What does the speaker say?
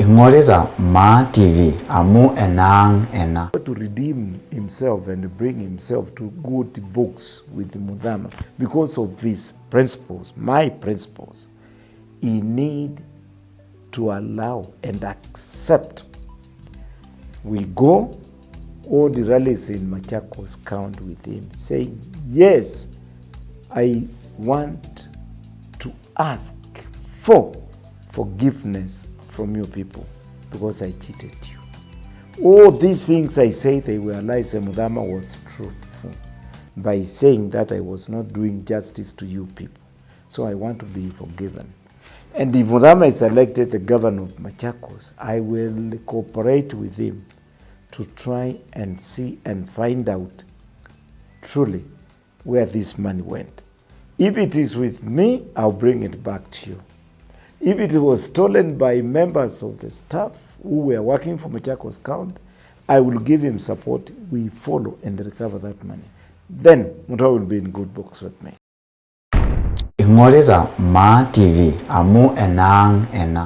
Ingoreza Ma TV amu enang ena. To redeem himself and bring himself to good books with Muthama because of his principles, my principles. He need to allow and accept. We go all the rallies in Machakos count with him, saying, yes, I want to ask for forgiveness from you people because I cheated you. All these things I say, they were lies, and Muthama was truthful by saying that I was not doing justice to you people. So I want to be forgiven. And if Muthama is elected the governor of Machakos, I will cooperate with him to try and see and find out truly where this money went. If it is with me, I'll bring it back to you. If it was stolen by members of the staff who were working for Machakos County, I will give him support. We follow and recover that money. Then Mutua will be in good books with me. Ingoreza Ma TV amu enang ena.